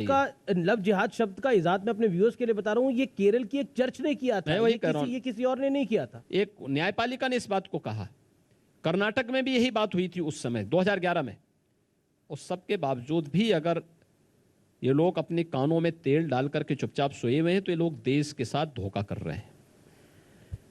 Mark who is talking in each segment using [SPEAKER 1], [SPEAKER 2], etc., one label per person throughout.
[SPEAKER 1] का लव जिहाद शब्द का इजाद मैं अपने व्यूअर्स के लिए बता रहा हूँ, ये केरल की एक चर्च ने किया था, ये किसी और ने नहीं किया था।
[SPEAKER 2] एक न्यायपालिका ने इस बात को कहा। कर्नाटक में भी यही बात हुई थी उस समय 2011 में। उस सब के बावजूद भी अगर ये लोग अपने कानों में तेल डाल करके चुपचाप सोए हुए हैं तो ये लोग देश के साथ धोखा कर रहे हैं।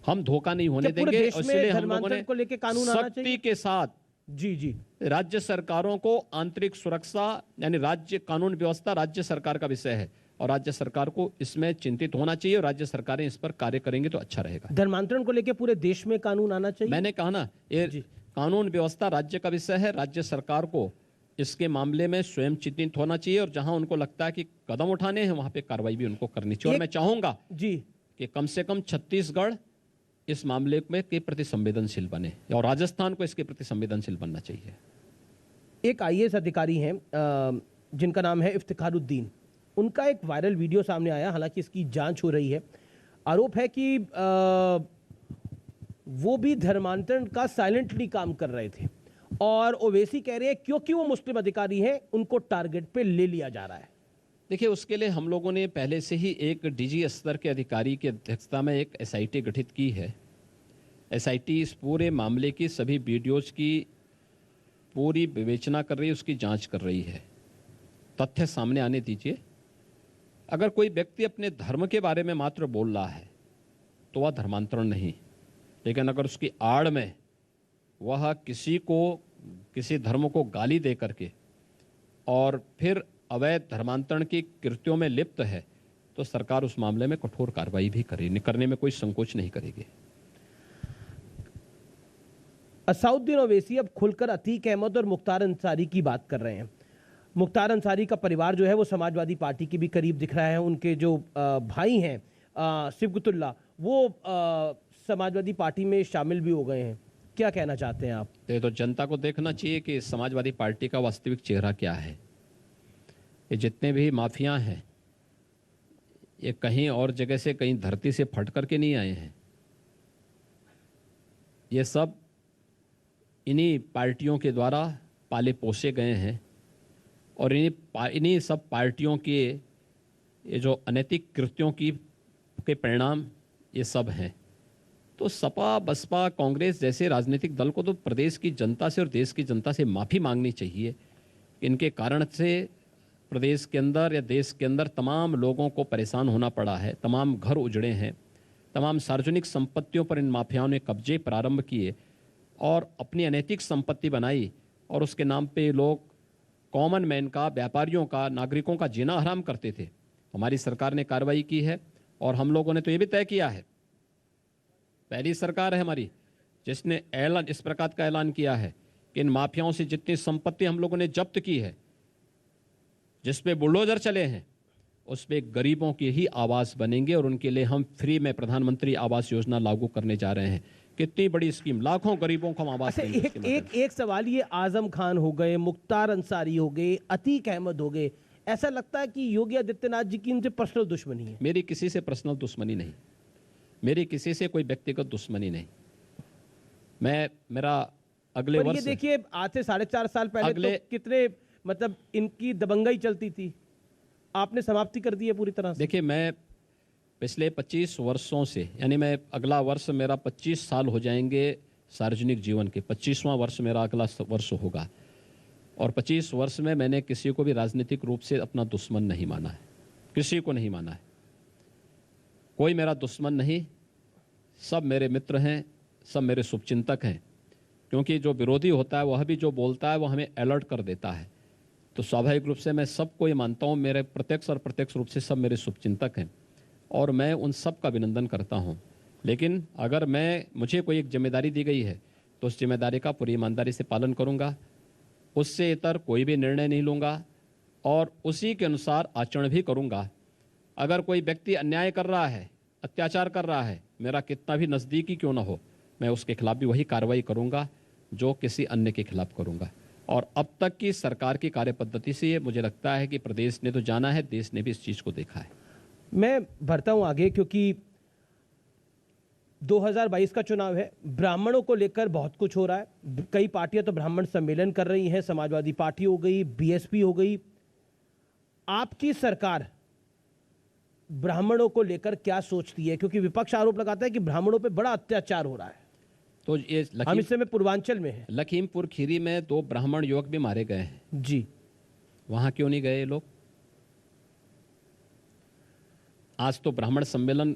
[SPEAKER 2] हम धोखा नहीं होने देंगे। इसलिए हम लोगों ने सख्ती के साथ
[SPEAKER 1] जी
[SPEAKER 2] राज्य सरकारों को आंतरिक सुरक्षा यानी राज्य कानून व्यवस्था राज्य सरकार का विषय है और राज्य सरकार को इसमें चिंतित होना चाहिए और राज्य सरकारें इस पर कार्य करेंगे तो अच्छा रहेगा।
[SPEAKER 1] धर्मांतरण को लेकर पूरे देश में कानून आना चाहिए।
[SPEAKER 2] मैंने कहा ना, ये कानून व्यवस्था राज्य का विषय है। राज्य सरकार को इसके मामले में स्वयं चिंतित होना चाहिए और जहां उनको लगता है कि कदम उठाने हैं वहां पे कार्रवाई भी उनको करनी चाहिए। और मैं चाहूंगा कि कम से कम छत्तीसगढ़ इस मामले में के प्रति संवेदनशील बने और राजस्थान को इसके प्रति संवेदनशील बनना चाहिए।
[SPEAKER 1] एक आईएएस अधिकारी हैं जिनका नाम है इफ्तिखारुद्दीन, उनका एक वायरल वीडियो सामने आया, हालांकि इसकी जांच हो रही है। आरोप है कि वो भी धर्मांतरण का साइलेंटली काम कर रहे थे और ओवैसी कह रहे हैं क्योंकि वो मुस्लिम अधिकारी हैं उनको टारगेट पे ले लिया जा रहा है।
[SPEAKER 2] देखिए, उसके लिए हम लोगों ने पहले से ही एक डीजी स्तर के अधिकारी की अध्यक्षता में एक एसआईटी गठित की है। एसआईटी इस पूरे मामले की सभी वीडियोज की पूरी विवेचना कर रही है, उसकी जांच कर रही है। तथ्य सामने आने दीजिए। अगर कोई व्यक्ति अपने धर्म के बारे में मात्र बोल रहा है तो वह धर्मांतरण नहीं, लेकिन अगर उसकी आड़ में वह किसी धर्म को गाली दे करके और फिर अवैध धर्मांतरण की कृत्यों में लिप्त है तो सरकार उस मामले में कठोर कार्रवाई भी करने में कोई संकोच नहीं करेगी।
[SPEAKER 1] असाउद्दीन ओवैसी अब खुलकर अतीक अहमद और मुख्तार अंसारी की बात कर रहे हैं। मुख्तार अंसारी का परिवार जो है वो समाजवादी पार्टी के भी करीब दिख रहा है। उनके जो भाई हैं सिबगतुल्ला, वो समाजवादी पार्टी में शामिल भी हो गए हैं। क्या कहना चाहते हैं आप?
[SPEAKER 2] तो जनता को देखना चाहिए कि समाजवादी पार्टी का वास्तविक चेहरा क्या है। ये जितने भी माफिया हैं ये कहीं और जगह से, कहीं धरती से फट करके नहीं आए हैं। ये सब इन्हीं पार्टियों के द्वारा पाले पोसे गए हैं और इन्हीं सब पार्टियों के ये जो अनैतिक कृत्यों के परिणाम ये सब हैं। तो सपा, बसपा, कांग्रेस जैसे राजनीतिक दल को तो प्रदेश की जनता से और देश की जनता से माफ़ी मांगनी चाहिए। इनके कारण से प्रदेश के अंदर या देश के अंदर तमाम लोगों को परेशान होना पड़ा है, तमाम घर उजड़े हैं, तमाम सार्वजनिक संपत्तियों पर इन माफियाओं ने कब्जे प्रारंभ किए और अपनी अनैतिक संपत्ति बनाई और उसके नाम पे लोग कॉमन मैन का, व्यापारियों का, नागरिकों का जीना हराम करते थे। हमारी सरकार ने कार्रवाई की है और हम लोगों ने तो ये भी तय किया है, पहली सरकार है हमारी जिसने इस प्रकार का ऐलान किया है कि इन माफियाओं से जितनी संपत्ति हम लोगों ने जब्त की है, जिस पे बुलडोजर चले हैं, उस पे गरीबों की ही आवास बनेंगे और उनके लिए हम फ्री में प्रधानमंत्री आवास योजना लागू करने जा रहे हैं। कितनी बड़ी स्कीम, लाखों गरीबों को हम आवास देंगे।
[SPEAKER 1] एक सवाल, ये आजम खान हो गए, मुख्तार अंसारी हो गए, अतीक अहमद हो गए, ऐसा लगता है कि योगी आदित्यनाथ जी की इनसे पर्सनल दुश्मनी है?
[SPEAKER 2] मेरी किसी से पर्सनल दुश्मनी नहीं, मेरी किसी से कोई व्यक्तिगत दुश्मनी नहीं। मेरा अगले वर्ष,
[SPEAKER 1] देखिए आज से 4.5 साल पहले तो कितने मतलब इनकी दबंगाई चलती थी, आपने समाप्ति कर दी है पूरी तरह से।
[SPEAKER 2] देखिए, मैं पिछले 25 वर्षों से, यानी मैं अगला वर्ष मेरा 25 साल हो जाएंगे सार्वजनिक जीवन के, 25वां वर्ष मेरा अगला वर्ष होगा और 25 वर्ष में मैंने किसी को भी राजनीतिक रूप से अपना दुश्मन नहीं माना है, किसी को नहीं माना है। कोई मेरा दुश्मन नहीं, सब मेरे मित्र हैं, सब मेरे शुभचिंतक हैं, क्योंकि जो विरोधी होता है वह भी जो बोलता है वो हमें अलर्ट कर देता है। तो स्वाभाविक रूप से मैं सबको ये मानता हूँ, मेरे प्रत्यक्ष और प्रत्यक्ष रूप से सब मेरे शुभचिंतक हैं और मैं उन सब का अभिनंदन करता हूँ। लेकिन अगर मुझे कोई एक जिम्मेदारी दी गई है तो उस जिम्मेदारी का पूरी ईमानदारी से पालन करूँगा, उससे इतर कोई भी निर्णय नहीं लूँगा और उसी के अनुसार आचरण भी करूँगा। अगर कोई व्यक्ति अन्याय कर रहा है, अत्याचार कर रहा है, मेरा कितना भी नज़दीकी क्यों ना हो, मैं उसके खिलाफ भी वही कार्रवाई करूँगा जो किसी अन्य के खिलाफ करूँगा। और अब तक की सरकार की कार्यपद्धति से मुझे लगता है कि प्रदेश ने तो जाना है, देश ने भी इस चीज़ को देखा है।
[SPEAKER 1] मैं बढ़ता हूँ आगे, क्योंकि 2022 का चुनाव है, ब्राह्मणों को लेकर बहुत कुछ हो रहा है। कई पार्टियां तो ब्राह्मण सम्मेलन कर रही हैं, समाजवादी पार्टी हो गई, बीएसपी हो गई। आपकी सरकार ब्राह्मणों को लेकर क्या सोचती है, क्योंकि विपक्ष आरोप लगाता है कि ब्राह्मणों पे बड़ा अत्याचार हो रहा है।
[SPEAKER 2] तो ये
[SPEAKER 1] हम इस समय पूर्वांचल में हैं।
[SPEAKER 2] लखीमपुर खीरी में 2 ब्राह्मण युवक भी मारे गए हैं।
[SPEAKER 1] जी,
[SPEAKER 2] वहां क्यों नहीं गए ये लोग? आज तो ब्राह्मण सम्मेलन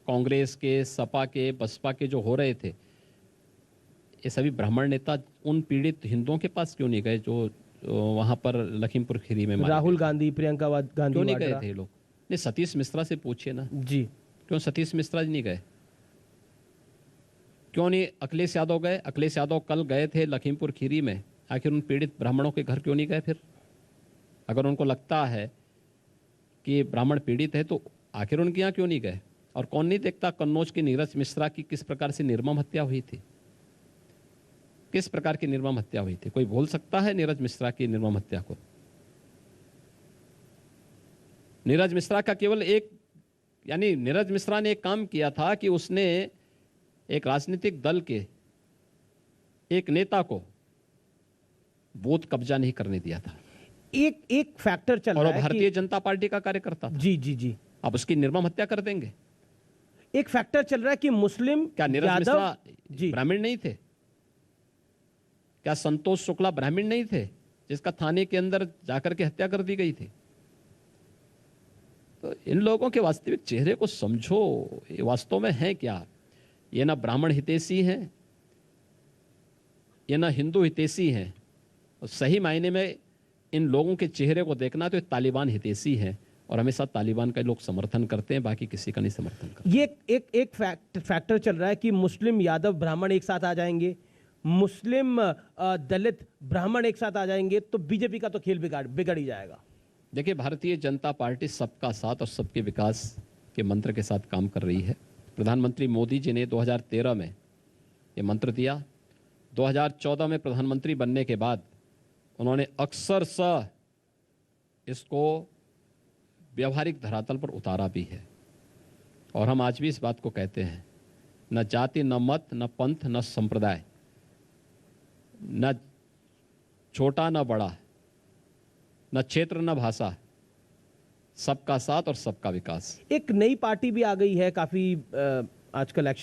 [SPEAKER 2] कांग्रेस के, सपा के, बसपा के जो हो रहे थे, ये सभी ब्राह्मण नेता उन पीड़ित हिंदुओं के पास क्यों नहीं गए जो वहां पर लखीमपुर खीरी में मारे
[SPEAKER 1] राहुल
[SPEAKER 2] गए?
[SPEAKER 1] गांधी, प्रियंका गांधी
[SPEAKER 2] क्यों नहीं गए
[SPEAKER 1] वाड्रा।
[SPEAKER 2] थे ये लोग? नहीं, सतीश मिश्रा से पूछिए ना,
[SPEAKER 1] जी,
[SPEAKER 2] क्यों सतीश मिश्रा जी नहीं गए? क्यों नहीं अखिलेश यादव गए? अखिलेश यादव कल गए थे लखीमपुर खीरी में, आखिर उन पीड़ित ब्राह्मणों के घर क्यों नहीं गए? फिर अगर उनको लगता है कि ब्राह्मण पीड़ित है तो आखिर उनके यहाँ क्यों नहीं गए? और कौन नहीं देखता कन्नौज की नीरज मिश्रा की किस प्रकार से निर्मम हत्या हुई थी? किस प्रकार की निर्मम हत्या हुई थी? कोई भूल सकता है नीरज मिश्रा की निर्मम हत्या को? नीरज मिश्रा का केवल एक, यानी नीरज मिश्रा ने एक काम किया था कि उसने एक राजनीतिक दल के एक नेता को बूथ कब्जा नहीं करने दिया था,
[SPEAKER 1] एक फैक्टर चल
[SPEAKER 2] और
[SPEAKER 1] रहा
[SPEAKER 2] वो
[SPEAKER 1] है
[SPEAKER 2] भारतीय जनता पार्टी का कार्यकर्ता था।
[SPEAKER 1] जी जी जी,
[SPEAKER 2] अब उसकी निर्मम हत्या कर देंगे?
[SPEAKER 1] एक फैक्टर चल रहा है कि मुस्लिम
[SPEAKER 2] क्या नीरज
[SPEAKER 1] यादव
[SPEAKER 2] मिश्रा
[SPEAKER 1] जी
[SPEAKER 2] ब्राह्मण नहीं थे? क्या संतोष शुक्ला ब्राह्मण नहीं थे जिसका थाने के अंदर जाकर के हत्या कर दी गई थी? तो इन लोगों के वास्तविक चेहरे को समझो, ये वास्तव में है क्या? ये ना ब्राह्मण हितैषी हैं, ये ना हिंदू हितैषी हैं। और सही मायने में इन लोगों के चेहरे को देखना तो ये तालिबान हितैषी है, और हमेशा तालिबान का लोग समर्थन करते हैं, बाकी किसी का नहीं समर्थन करते।
[SPEAKER 1] ये एक फैक्टर चल रहा है कि मुस्लिम यादव ब्राह्मण एक साथ आ जाएंगे, मुस्लिम दलित ब्राह्मण एक साथ आ जाएंगे तो बीजेपी का तो खेल बिगड़ ही जाएगा।
[SPEAKER 2] देखिए, भारतीय जनता पार्टी सबका साथ और सबके विकास के मंत्र के साथ काम कर रही है। प्रधानमंत्री मोदी जी ने 2013 में ये मंत्र दिया। 2014 में प्रधानमंत्री बनने के बाद उन्होंने अक्सरशः इसको व्यवहारिक धरातल पर उतारा भी है, और हम आज भी इस बात को कहते हैं, न जाति, न मत, न पंथ, न संप्रदाय, न छोटा न बड़ा, न क्षेत्र न भाषा, सबका साथ और सबका विकास।
[SPEAKER 1] एक नई पार्टी भी आ गई है काफी आजकल